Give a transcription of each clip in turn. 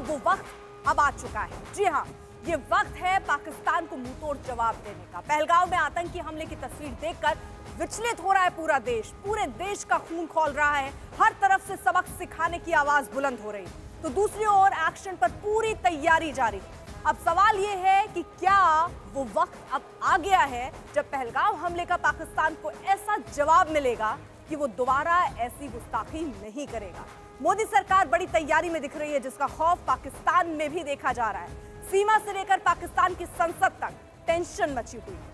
वो वक्त अब आ चुका है। जी हाँ, ये वक्त है पाकिस्तान को मुंहतोड़ जवाब देने का। पहलगाम में आतंकी हमले की तस्वीर देखकर विचलित हो रहा है पूरा देश। पूरे देश का खून खौल रहा है। हर तरफ से सबक सिखाने की आवाज बुलंद हो रही है, तो दूसरी ओर एक्शन पर पूरी तैयारी जारी है। अब सवाल ये है कि क्या वो वक्त अब आ गया है जब पहलगाम हमले का पाकिस्तान को ऐसा जवाब मिलेगा कि वो दोबारा ऐसी गुस्ताखी नहीं करेगा। मोदी सरकार बड़ी तैयारी में दिख रही है, जिसका खौफ पाकिस्तान में भी देखा जा रहा है। सीमा से लेकर पाकिस्तान की संसद तक टेंशन मची हुई है।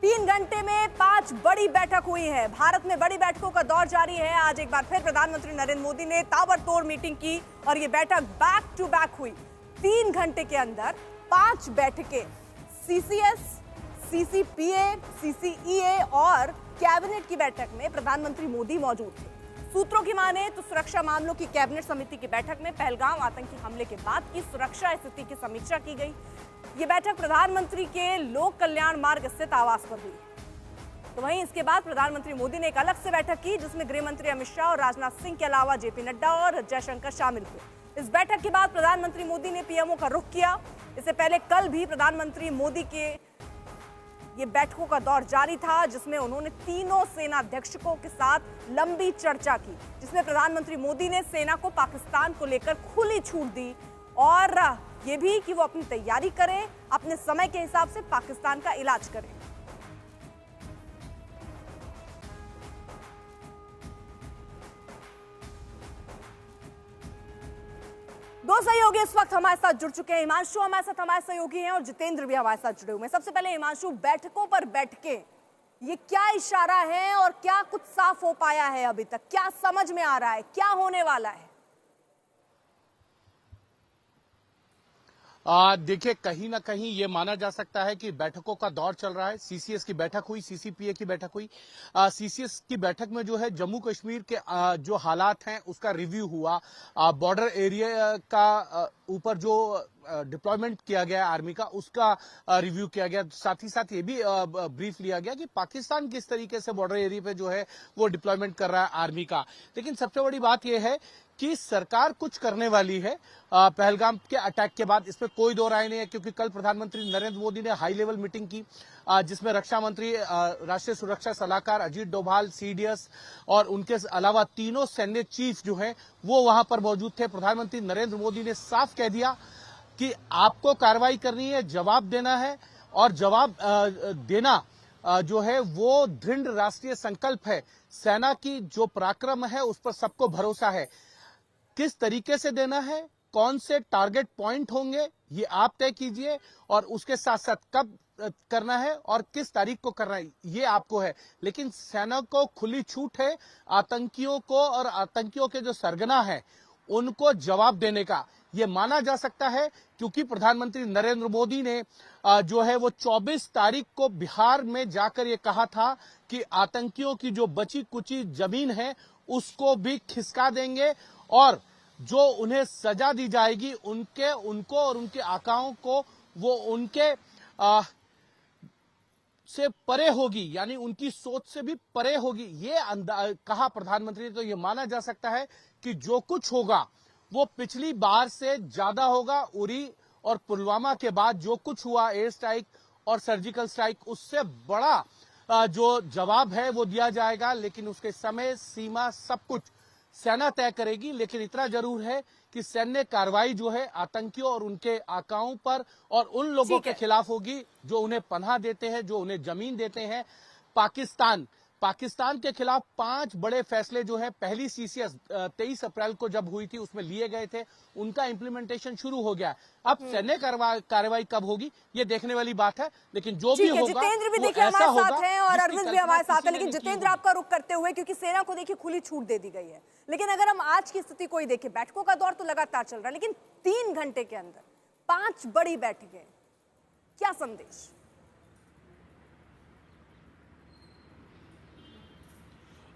3 घंटे में 5 बड़ी बैठक हुई है। भारत में बड़ी बैठकों का दौर जारी है। आज एक बार फिर प्रधानमंत्री नरेंद्र मोदी ने ताबड़तोड़ मीटिंग की और ये बैठक बैक टू बैक हुई। 3 घंटे के अंदर 5 बैठकें, सीसीएस, सीसीपीए, सीसीईए और कैबिनेट की बैठक में प्रधानमंत्री मोदी मौजूद थे। सूत्रों की माने तो सुरक्षा मामलों की कैबिनेट समिति की बैठक में पहलगाम आतंकी हमले के बाद की सुरक्षा स्थिति की समीक्षा की गई। ये बैठक प्रधानमंत्री के लोक कल्याण मार्ग स्थित आवास पर हुई। तो वहीं इसके बाद प्रधानमंत्री मोदी ने एक अलग से बैठक की, जिसमें गृह मंत्री अमित शाह और राजनाथ सिंह के अलावा जेपी नड्डा और जयशंकर शामिल हुए। इस बैठक के बाद प्रधानमंत्री मोदी ने पीएमओ का रुख किया। इससे पहले कल भी प्रधानमंत्री मोदी के ये बैठकों का दौर जारी था, जिसमें उन्होंने तीनों सेनाध्यक्षों के साथ लंबी चर्चा की, जिसमें प्रधानमंत्री मोदी ने सेना को पाकिस्तान को लेकर खुली छूट दी और ये भी कि वो अपनी तैयारी करें, अपने समय के हिसाब से पाकिस्तान का इलाज करें। दो सहयोगी इस वक्त हमारे साथ जुड़ चुके हैं। हिमांशु हमारे साथ हमारे सहयोगी हैं और जितेंद्र भी हमारे साथ जुड़े हुए हैं। सबसे पहले हिमांशु, बैठकों पर बैठ के ये क्या इशारा है और क्या कुछ साफ हो पाया है अभी तक? क्या समझ में आ रहा है, क्या होने वाला है? देखिए, कहीं ना कहीं ये माना जा सकता है कि बैठकों का दौर चल रहा है। सीसीएस की बैठक हुई, सीसीपीए की बैठक हुई। सीसीएस की बैठक में जो है जम्मू कश्मीर के जो हालात हैं उसका रिव्यू हुआ। बॉर्डर एरिया का ऊपर जो डिप्लॉयमेंट किया गया आर्मी का, उसका रिव्यू किया गया। साथ ही साथ ये भी ब्रीफ लिया गया कि पाकिस्तान किस तरीके से बॉर्डर एरिया पे जो है वो डिप्लॉयमेंट कर रहा है आर्मी का। लेकिन सबसे बड़ी बात यह है कि सरकार कुछ करने वाली है पहलगाम के अटैक के बाद, इसमें कोई दो राय नहीं है। क्योंकि कल प्रधानमंत्री नरेंद्र मोदी ने हाई लेवल मीटिंग की, जिसमें रक्षा मंत्री, राष्ट्रीय सुरक्षा सलाहकार अजीत डोभाल, सीडीएस और उनके अलावा तीनों सैन्य चीफ जो हैं वो वहां पर मौजूद थे। प्रधानमंत्री नरेंद्र मोदी ने साफ कह दिया कि आपको कार्रवाई करनी है, जवाब देना है और जवाब देना जो है वो दृढ़ राष्ट्रीय संकल्प है। सेना की जो पराक्रम है उस पर सबको भरोसा है। किस तरीके से देना है, कौन से टारगेट पॉइंट होंगे, ये आप तय कीजिए और उसके साथ साथ कब करना है और किस तारीख को करना है, ये आपको है। लेकिन सेना को खुली छूट है आतंकियों को और आतंकियों के जो सरगना है उनको जवाब देने का। ये माना जा सकता है क्योंकि प्रधानमंत्री नरेंद्र मोदी ने जो है वो 24 तारीख को बिहार में जाकर ये कहा था कि आतंकियों की जो बची कुची जमीन है उसको भी खिसका देंगे और जो उन्हें सजा दी जाएगी उनको और उनके आकाओं को वो उनके से परे होगी, यानी उनकी सोच से भी परे होगी। ये कहा प्रधानमंत्री ने। तो ये माना जा सकता है कि जो कुछ होगा वो पिछली बार से ज्यादा होगा। उरी और पुलवामा के बाद जो कुछ हुआ, एयर स्ट्राइक और सर्जिकल स्ट्राइक, उससे बड़ा जो जवाब है वो दिया जाएगा। लेकिन उसके समय सीमा सब कुछ सेना तय करेगी। लेकिन इतना जरूर है कि सैन्य कार्रवाई जो है आतंकियों और उनके आकाओं पर और उन लोगों के खिलाफ होगी जो उन्हें पनाह देते हैं, जो उन्हें जमीन देते हैं। पाकिस्तान के खिलाफ 5 बड़े फैसले जो है पहली सीसीएस 23 अप्रैल को जब हुई थी उसमें लिए गए थे, उनका इंप्लीमेंटेशन शुरू हो गया। अब सैन्य कार्रवाई कब होगी ये देखने वाली बात है। लेकिन जो भी होगा, जितेंद्र भी देखिए हमारे साथ हैं और अरविंद भी हमारे साथ है। लेकिन जितेंद्र, आपका रुख करते हुए, क्योंकि सेना को देखिए खुली छूट दे दी गई है, लेकिन अगर हम आज की स्थिति को ही देखें, बैठकों का दौर तो लगातार चल रहा है, लेकिन 3 घंटे के अंदर 5 बड़ी बैठकें, क्या संदेश?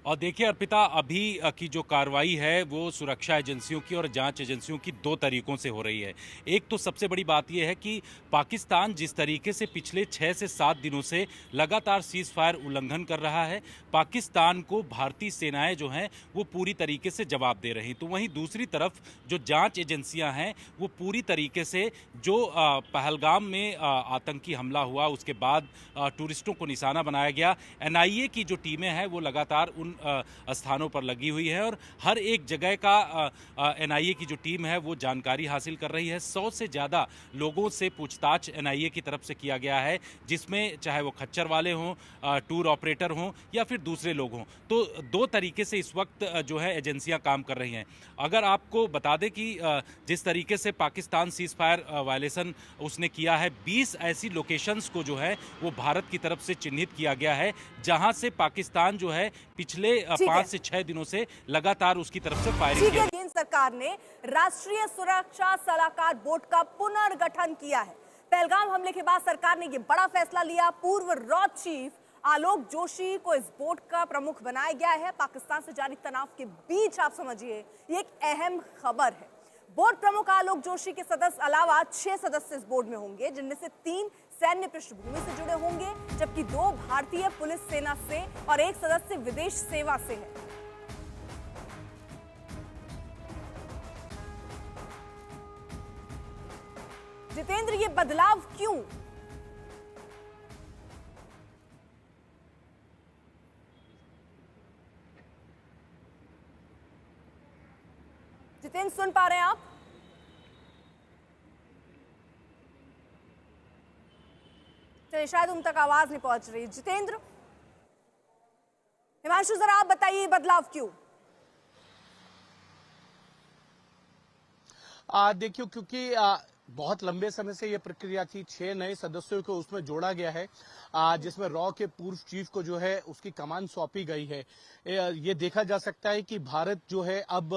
और देखिए अर्पिता, अभी की जो कार्रवाई है वो सुरक्षा एजेंसियों की और जांच एजेंसियों की दो तरीकों से हो रही है। एक तो सबसे बड़ी बात यह है कि पाकिस्तान जिस तरीके से पिछले 6 से 7 दिनों से लगातार सीज फायर उल्लंघन कर रहा है, पाकिस्तान को भारतीय सेनाएं जो हैं वो पूरी तरीके से जवाब दे रही। तो वहीं दूसरी तरफ जो जांच एजेंसियां हैं वो पूरी तरीके से जो पहलगाम में आतंकी हमला हुआ उसके बाद टूरिस्टों को निशाना बनाया गया, एनआईए की जो टीमें हैं वो लगातार उन स्थानों पर लगी हुई है और हर एक जगह का एनआईए की जो टीम है वो जानकारी हासिल कर रही है। 100 से ज़्यादा लोगों से पूछताछ एनआईए की तरफ से किया गया है, जिसमें चाहे वो खच्चर वाले हों, टूर ऑपरेटर हों या फिर दूसरे लोग हों। तो दो तरीके से इस वक्त जो है एजेंसियां काम कर रही हैं। अगर आपको बता दें कि जिस तरीके से पाकिस्तान सीज फायर वायलेशन उसने किया है, 20 ऐसी लोकेशंस को जो है वो भारत की तरफ से चिन्हित किया गया है, जहां से पाकिस्तान जो है पिछले 5 से 6 दिनों से लगातार उसकी तरफ से फायरिंग किया। केंद्र सरकार ने राष्ट्रीय सुरक्षा सलाहकार बोर्ड का पुनर्गठन किया है। पहलगाम हमले के बाद सरकार ने यह बड़ा फैसला लिया। पूर्व रॉ चीफ आलोक जोशी को इस बोर्ड का प्रमुख बनाया गया है। पाकिस्तान से जारी तनाव के बीच आप समझिए ये एक अहम खबर है। बोर्ड प्रमुख आलोक जोशी के सदस्य अलावा 6 सदस्य इस बोर्ड में होंगे, जिनमें से 3 सैन्य पृष्ठभूमि से जुड़े होंगे, जबकि 2 भारतीय पुलिस सेना से और 1 सदस्य विदेश सेवा से है। जितेंद्र, ये बदलाव क्यों? जितेंद्र, सुन पा रहे हैं आप? चलिए, शायद उन तक आवाज नहीं पहुंच रही। जितेंद्र, हिमांशु, जरा आप बताइए बदलाव क्यों? देखिए, क्योंकि बहुत लंबे समय से यह प्रक्रिया थी। 6 नए सदस्यों को उसमें जोड़ा गया है, जिसमें रॉ के पूर्व चीफ को जो है उसकी कमान सौंपी गई है। ये देखा जा सकता है कि भारत जो है अब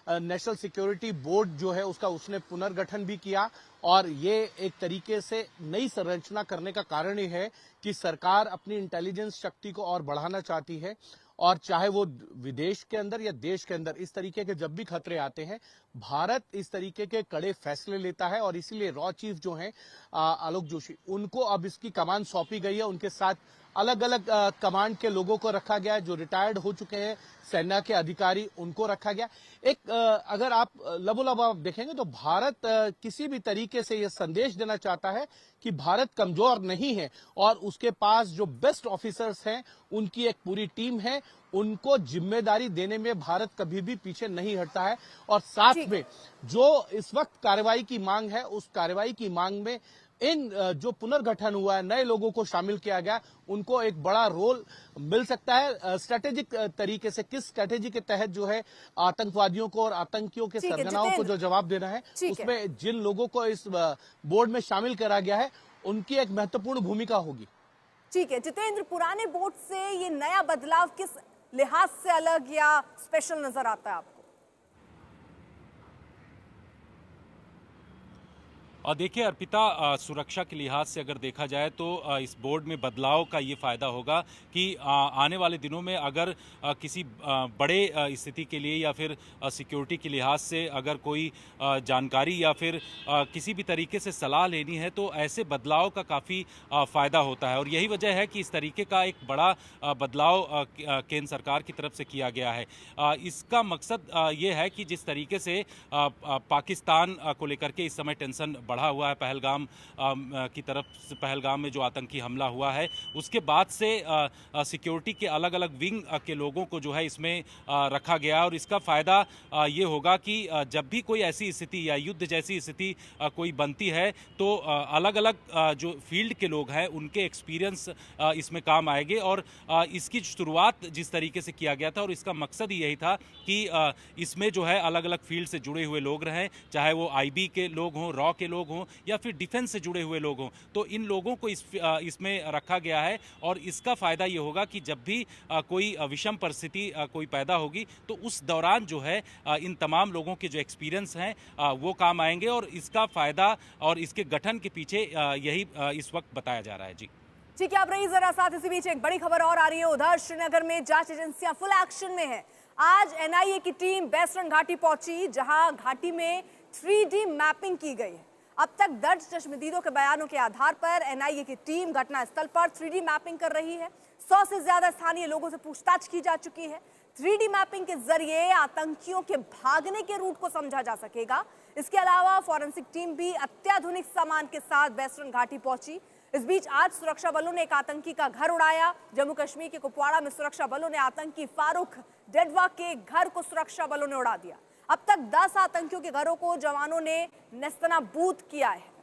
नेशनल सिक्योरिटी बोर्ड जो है उसका उसने पुनर्गठन भी किया, और ये एक तरीके से नई संरचना करने का कारण ये है कि सरकार अपनी इंटेलिजेंस शक्ति को और बढ़ाना चाहती है, और चाहे वो विदेश के अंदर या देश के अंदर इस तरीके के जब भी खतरे आते हैं, भारत इस तरीके के कड़े फैसले लेता है। और इसीलिए रॉ चीफ जो हैं आलोक जोशी, उनको अब इसकी कमान सौंपी गई है। उनके साथ अलग अलग कमांड के लोगों को रखा गया है, जो रिटायर्ड हो चुके हैं सेना के अधिकारी, उनको रखा गया। एक अगर आप लबोलब आप देखेंगे तो भारत किसी भी तरीके से यह संदेश देना चाहता है कि भारत कमजोर नहीं है, और उसके पास जो बेस्ट ऑफिसर्स हैं उनकी एक पूरी टीम है, उनको जिम्मेदारी देने में भारत कभी भी पीछे नहीं हटता है। और साथ में जो इस वक्त कार्रवाई की मांग है, उस कार्रवाई की मांग में इन जो पुनर्गठन हुआ है, नए लोगों को शामिल किया गया, उनको एक बड़ा रोल मिल सकता है स्ट्रेटेजिक तरीके से। किस स्ट्रेटेजी के तहत जो है आतंकवादियों को और आतंकियों के सरगनाओं को जो जवाब देना है, उसमें जिन लोगों को इस बोर्ड में शामिल करा गया है उनकी एक महत्वपूर्ण भूमिका होगी। ठीक है जितेंद्र, पुराने बोर्ड से ये नया बदलाव किस लिहाज से अलग या स्पेशल नजर आता है आपको? और देखिए अर्पिता, सुरक्षा के लिहाज से अगर देखा जाए तो इस बोर्ड में बदलाव का ये फायदा होगा कि आने वाले दिनों में अगर किसी बड़े स्थिति के लिए या फिर सिक्योरिटी के लिहाज से अगर कोई जानकारी या फिर किसी भी तरीके से सलाह लेनी है, तो ऐसे बदलाव का काफ़ी फ़ायदा होता है। और यही वजह है कि इस तरीके का एक बड़ा बदलाव केंद्र सरकार की तरफ से किया गया है। इसका मकसद ये है कि जिस तरीके से पाकिस्तान को लेकर के इस समय टेंशन बढ़ा हुआ है, पहलगाम की तरफ से, पहलगाम में जो आतंकी हमला हुआ है उसके बाद से सिक्योरिटी के अलग अलग विंग के लोगों को जो है इसमें रखा गया। और इसका फ़ायदा ये होगा कि जब भी कोई ऐसी स्थिति या युद्ध जैसी स्थिति कोई बनती है, तो अलग अलग जो फील्ड के लोग हैं उनके एक्सपीरियंस इसमें काम आएंगे। और इसकी शुरुआत जिस तरीके से किया गया था, और इसका मकसद ही यही था कि इसमें जो है अलग अलग फील्ड से जुड़े हुए लोग रहें, चाहे वो आईबी के लोग हों, रॉ के लोग हों या फिर डिफेंस से जुड़े हुए लोग हों। तो इन लोगों को इसमें रखा गया है, और इसका फायदा ये होगा कि जब भी कोई विषम परिस्थिति कोई पैदा होगी, तो उस दौरान जो है इन तमाम लोगों के जो एक्सपीरियंस हैं वो काम आएंगे। और इसका फायदा और इसके गठन के पीछे यही इस वक्त बताया जा रहा है। जी ठीक है, आप रही जरा साथ। इसी बीच एक बड़ी खबर और आ रही है, उधर श्रीनगर में जांच एजेंसियां फुल एक्शन में हैं। आज एनआईए की टीम बेसरन घाटी पहुंची, जहां घाटी में 3D मैपिंग की गई है। अब तक दर्ज चश्मदीदों के बयानों के आधार पर एनआईए की टीम घटनास्थल पर 3D मैपिंग कर रही है। 100 से ज्यादा स्थानीय लोगों से पूछताछ की जा चुकी है। 3D मैपिंग के जरिए आतंकियों के भागने के रूट को समझा जा सकेगा। इसके अलावा फॉरेंसिक टीम भी अत्याधुनिक सामान के साथ बेसरन घाटी पहुंची। इस बीच आज सुरक्षा बलों ने एक आतंकी का घर उड़ाया। जम्मू कश्मीर के कुपवाड़ा में सुरक्षा बलों ने आतंकी फारूक डेडवा के घर को सुरक्षा बलों ने उड़ा दिया। अब तक 10 आतंकियों के घरों को जवानों ने नेस्तनाबूद किया है।